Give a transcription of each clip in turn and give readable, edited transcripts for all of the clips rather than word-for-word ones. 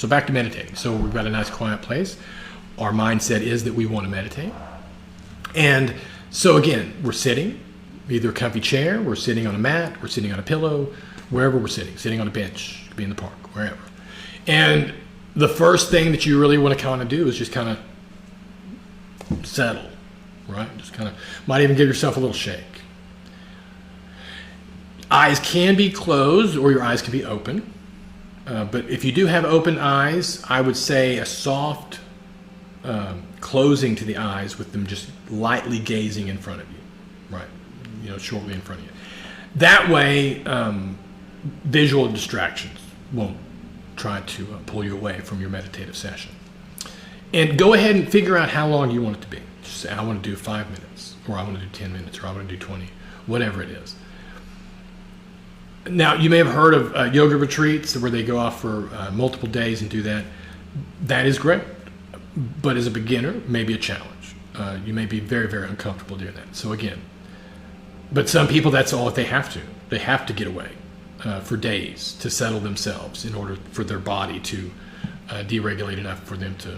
So back to meditating. So we've got a nice quiet place. Our mindset is that we want to meditate. And so again, we're sitting, either a comfy chair, we're sitting on a mat, we're sitting on a pillow, wherever we're sitting on a bench, could be in the park, wherever. And the first thing that you really want to kind of do is just kind of settle, right? Just kind of, might even give yourself a little shake. Eyes can be closed or your eyes can be open. But if you do have open eyes, I would say a soft closing to the eyes with them just lightly gazing in front of you, right? Shortly in front of you. That way, visual distractions won't try to pull you away from your meditative session. And go ahead and figure out how long you want it to be. Just say, I want to do 5 minutes, or I want to do 10 minutes, or I want to do 20, whatever it is. Now, you may have heard of yoga retreats where they go off for multiple days and do that. That is great, but as a beginner, maybe a challenge. You may be very, very uncomfortable doing that. So again, but some people, that's all that they have to. They have to get away for days to settle themselves in order for their body to deregulate enough for them to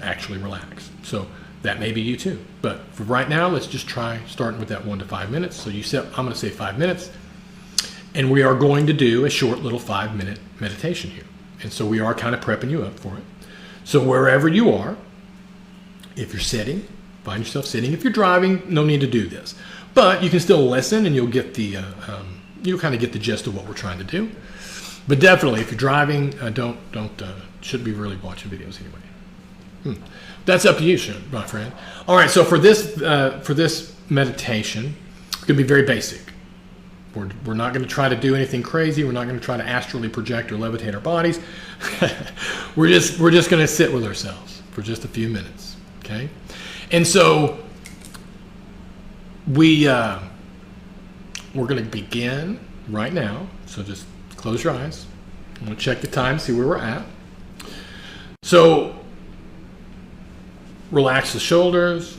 actually relax. So that may be you too. But for right now, let's just try starting with that 1 to 5 minutes. So you said, I'm going to say 5 minutes. And we are going to do a short little 5-minute meditation here. And so we are kind of prepping you up for it. So wherever you are, if you're sitting, find yourself sitting. If you're driving, no need to do this. But you can still listen and you'll get the, you'll kind of get the gist of what we're trying to do. But definitely, if you're driving, shouldn't be really watching videos anyway. That's up to you, my friend. All right, so for this meditation, it's going to be very basic. We're not going to try to do anything crazy. We're not going to try to astrally project or levitate our bodies. we're just going to sit with ourselves for just a few minutes, okay? And so we're going to begin right now. So just close your eyes. I'm going to check the time, see where we're at. So relax the shoulders.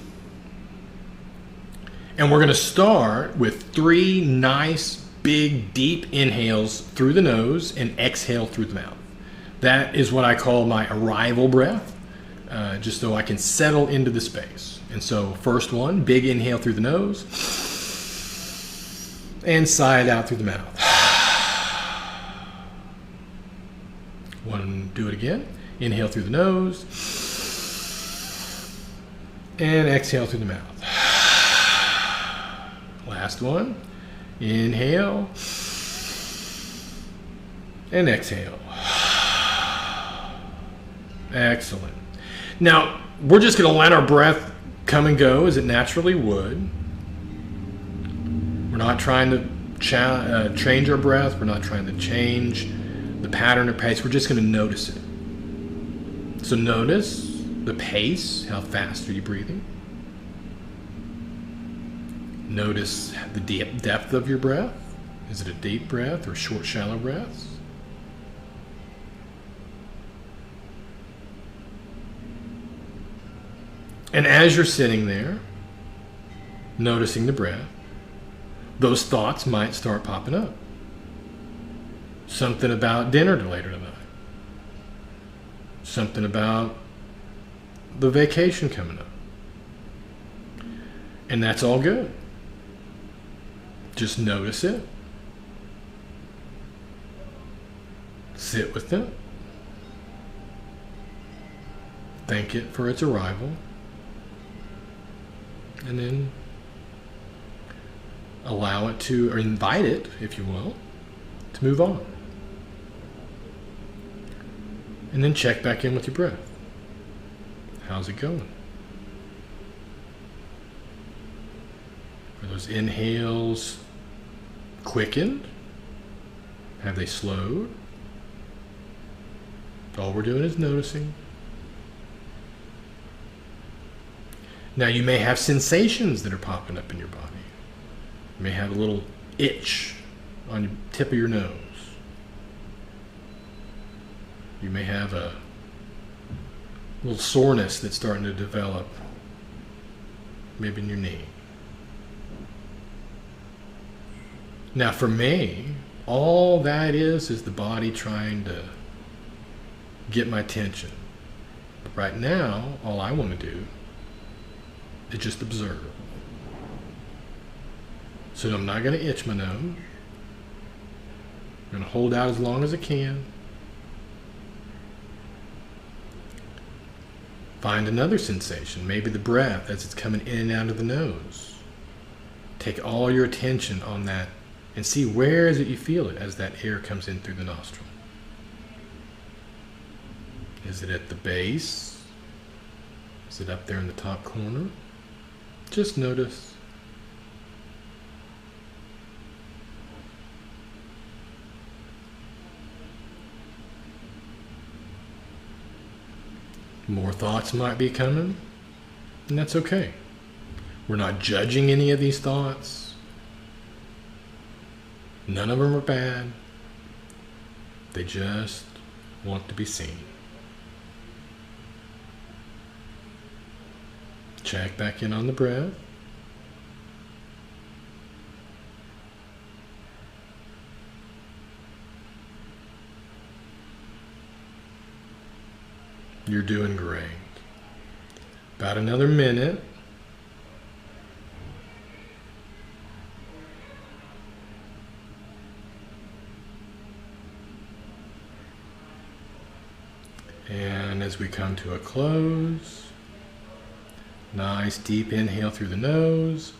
And we're going to start with 3 nice, big, deep inhales through the nose and exhale through the mouth. That is what I call my arrival breath, just so I can settle into the space. And so first one, big inhale through the nose and sigh it out through the mouth. Do it again. Inhale through the nose and exhale through the mouth. Last one. Inhale and exhale. Excellent. Now, we're just going to let our breath come and go as it naturally would. We're not trying to change our breath. We're not trying to change the pattern or pace. We're just going to notice it. So notice the pace. How fast are you breathing? Notice the depth of your breath. Is it a deep breath or short, shallow breaths? And as you're sitting there, noticing the breath, those thoughts might start popping up. Something about dinner later tonight. Something about the vacation coming up. And that's all good. Just notice it. Sit with it. Thank it for its arrival. And then allow it to, or invite it, if you will, to move on. And then check back in with your breath. How's it going? Are those inhales quickened? Have they slowed? All we're doing is noticing. Now you may have sensations that are popping up in your body. You may have a little itch on the tip of your nose. You may have a little soreness that's starting to develop, maybe in your knee. Now for me, all that is the body trying to get my attention. But right now, all I want to do is just observe. So I'm not going to itch my nose. I'm going to hold out as long as I can. Find another sensation, maybe the breath as it's coming in and out of the nose. Take all your attention on that and see where is it you feel it as that air comes in through the nostril. Is it at the base? Is it up there in the top corner? Just notice. More thoughts might be coming, and that's okay. We're not judging any of these thoughts. None of them are bad. They just want to be seen. Check back in on the breath. You're doing great. About another minute. And as we come to a close, nice deep inhale through the nose.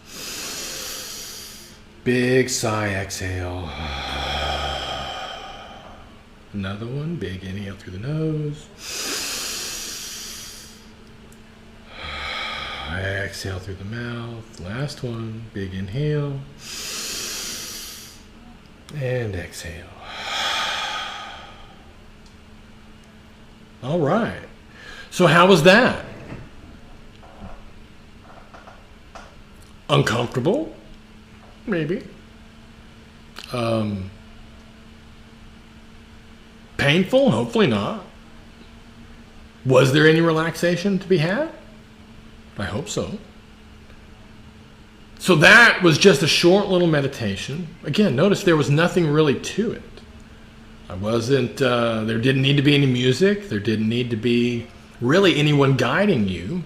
Big sigh, exhale. Another one, big inhale through the nose. Exhale through the mouth. Last one, big inhale. And exhale. All right. So how was that? Uncomfortable? Maybe. Painful? Hopefully not. Was there any relaxation to be had? I hope so. So that was just a short little meditation. Again, notice there was nothing really to it. I wasn't, there didn't need to be any music. There didn't need to be really anyone guiding you.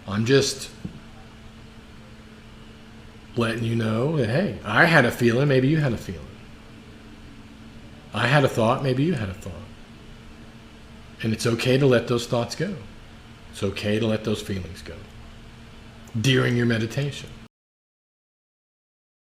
I'm just letting you know that, hey, I had a feeling, maybe you had a feeling. I had a thought, maybe you had a thought. And it's okay to let those thoughts go. It's okay to let those feelings go during your meditation.